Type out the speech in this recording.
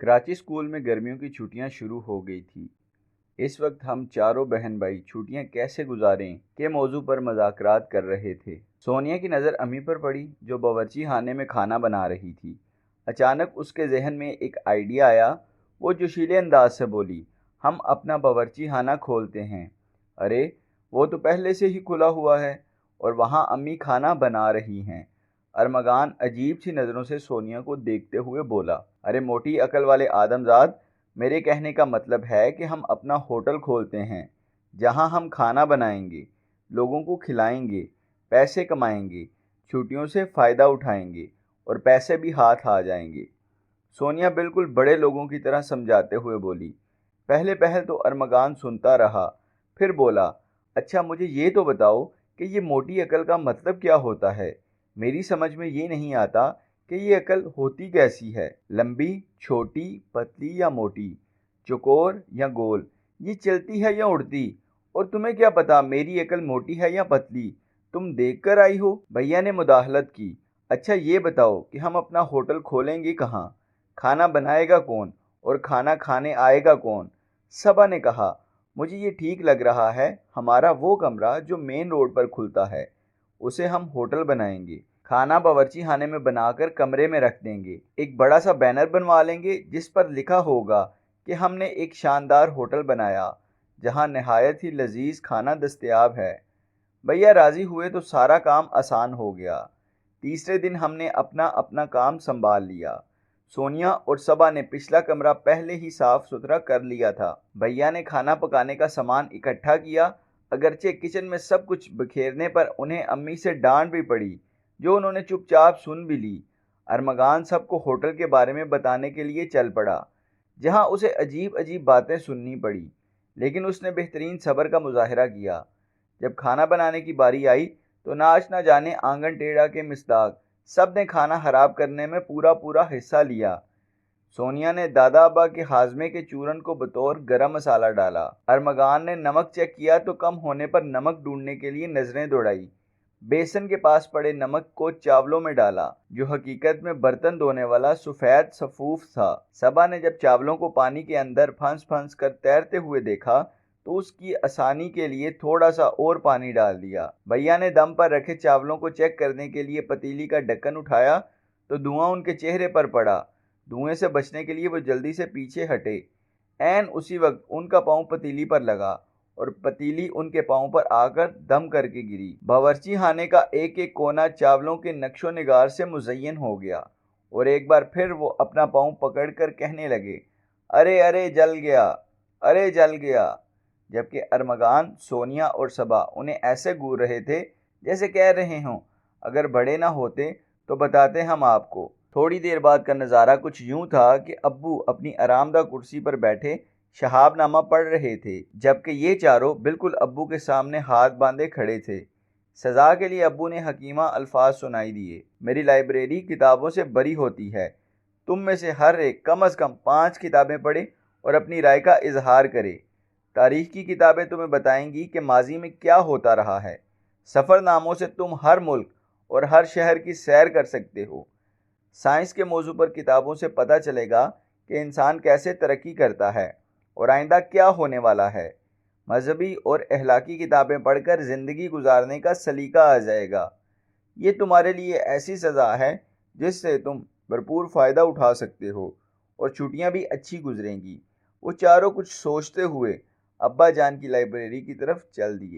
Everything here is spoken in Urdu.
کراچی اسکول میں گرمیوں کی چھٹیاں شروع ہو گئی تھی۔ اس وقت ہم چاروں بہن بھائی چھٹیاں کیسے گزاریں کے موضوع پر مذاکرات کر رہے تھے۔ سونیا کی نظر امی پر پڑی جو باورچی خانے میں کھانا بنا رہی تھی۔ اچانک اس کے ذہن میں ایک آئیڈیا آیا۔ وہ جوشیلے انداز سے بولی، ہم اپنا باورچی خانہ کھولتے ہیں۔ ارے وہ تو پہلے سے ہی کھلا ہوا ہے اور وہاں امی کھانا بنا رہی ہیں۔ ارمغان عجیب سی نظروں سے سونیا کو دیکھتے ہوئے بولا، ارے موٹی عقل والے آدم زاد، میرے کہنے کا مطلب ہے کہ ہم اپنا ہوٹل کھولتے ہیں جہاں ہم کھانا بنائیں گے، لوگوں کو کھلائیں گے، پیسے کمائیں گے، چھٹیوں سے فائدہ اٹھائیں گے اور پیسے بھی ہاتھ آ جائیں گے۔ سونیا بالکل بڑے لوگوں کی طرح سمجھاتے ہوئے بولی۔ پہلے تو ارمغان سنتا رہا، پھر بولا، اچھا مجھے یہ تو بتاؤ کہ یہ موٹی عقل کا مطلب کیا ہوتا ہے؟ میری سمجھ میں یہ نہیں آتا کہ یہ عقل ہوتی کیسی ہے؟ لمبی، چھوٹی، پتلی یا موٹی، چوکور یا گول، یہ چلتی ہے یا اڑتی؟ اور تمہیں کیا پتا میری عقل موٹی ہے یا پتلی؟ تم دیکھ کر آئی ہو؟ بھیا نے مداخلت کی۔ اچھا یہ بتاؤ کہ ہم اپنا ہوٹل کھولیں گے کہاں؟ کھانا بنائے گا کون اور کھانا کھانے آئے گا کون؟ صبا نے کہا، مجھے یہ ٹھیک لگ رہا ہے، ہمارا وہ کمرہ جو مین روڈ پر کھلتا ہے اسے ہم ہوٹل بنائیں گے، کھانا باورچی خانے میں بنا کر کمرے میں رکھ دیں گے، ایک بڑا سا بینر بنوا لیں گے جس پر لکھا ہوگا کہ ہم نے ایک شاندار ہوٹل بنایا جہاں نہایت ہی لذیذ کھانا دستیاب ہے۔ بھیا راضی ہوئے تو سارا کام آسان ہو گیا۔ تیسرے دن ہم نے اپنا اپنا کام سنبھال لیا۔ سونیا اور صبا نے پچھلا کمرہ پہلے ہی صاف ستھرا کر لیا تھا۔ بھیا نے کھانا پکانے کا سامان اکٹھا کیا، اگرچہ کچن میں سب کچھ بکھیرنے پر انہیں امی سے ڈانٹ بھی پڑی جو انہوں نے چپ چاپ سن بھی لی۔ ارمغان سب کو ہوٹل کے بارے میں بتانے کے لیے چل پڑا جہاں اسے عجیب عجیب باتیں سننی پڑی، لیکن اس نے بہترین صبر کا مظاہرہ کیا۔ جب کھانا بنانے کی باری آئی تو ناچ نہ جانے آنگن ٹیڑھا کے مصداق سب نے کھانا خراب کرنے میں پورا حصہ لیا۔ سونیا نے دادا ابا کے ہاضمے کے چورن کو بطور گرم مسالہ ڈالا۔ ارمغان نے نمک چیک کیا تو کم ہونے پر نمک ڈھونڈنے کے لیے نظریں دوڑائی۔ بیسن کے پاس پڑے نمک کو چاولوں میں ڈالا جو حقیقت میں برتن دھونے والا سفید سفوف تھا۔ صبا نے جب چاولوں کو پانی کے اندر پھنس پھنس کر تیرتے ہوئے دیکھا تو اس کی آسانی کے لیے تھوڑا سا اور پانی ڈال دیا۔ بھیا نے دم پر رکھے چاولوں کو چیک کرنے کے لیے پتیلی کا ڈھکن اٹھایا تو دھواں ان کے چہرے پر پڑا۔ دھوئیں سے بچنے کے لیے وہ جلدی سے پیچھے ہٹے۔ عین اسی وقت ان کا پاؤں پتیلی پر لگا اور پتیلی ان کے پاؤں پر آ کر دم کر کے گری۔ باورچی خانے کا ایک ایک کونا چاولوں کے نقش و نگار سے مزین ہو گیا اور ایک بار پھر وہ اپنا پاؤں پکڑ کر کہنے لگے، ارے ارے جل گیا، ارے جل گیا، جبکہ ارمغان، سونیا اور صبا انہیں ایسے گور رہے تھے جیسے کہہ رہے ہوں، اگر بڑے نہ ہوتے تو بتاتے ہم آپ کو۔ تھوڑی دیر بعد کا نظارہ کچھ یوں تھا کہ ابو اپنی آرام دہ کرسی پر بیٹھے شہاب نامہ پڑھ رہے تھے جبکہ یہ چاروں بالکل ابو کے سامنے ہاتھ باندھے کھڑے تھے۔ سزا کے لیے ابو نے حکیمہ الفاظ سنائی دیے، میری لائبریری کتابوں سے بھری ہوتی ہے، تم میں سے ہر ایک کم از کم 5 کتابیں پڑھے اور اپنی رائے کا اظہار کرے۔ تاریخ کی کتابیں تمہیں بتائیں گی کہ ماضی میں کیا ہوتا رہا ہے۔ سفر ناموں سے تم ہر ملک اور ہر شہر کی سیر کر سکتے ہو۔ سائنس کے موضوع پر کتابوں سے پتہ چلے گا کہ انسان کیسے ترقی کرتا ہے اور آئندہ کیا ہونے والا ہے۔ مذہبی اور اخلاقی کتابیں پڑھ کر زندگی گزارنے کا سلیقہ آ جائے گا۔ یہ تمہارے لیے ایسی سزا ہے جس سے تم بھرپور فائدہ اٹھا سکتے ہو اور چھٹیاں بھی اچھی گزریں گی۔ وہ چاروں کچھ سوچتے ہوئے ابا جان کی لائبریری کی طرف چل دیے۔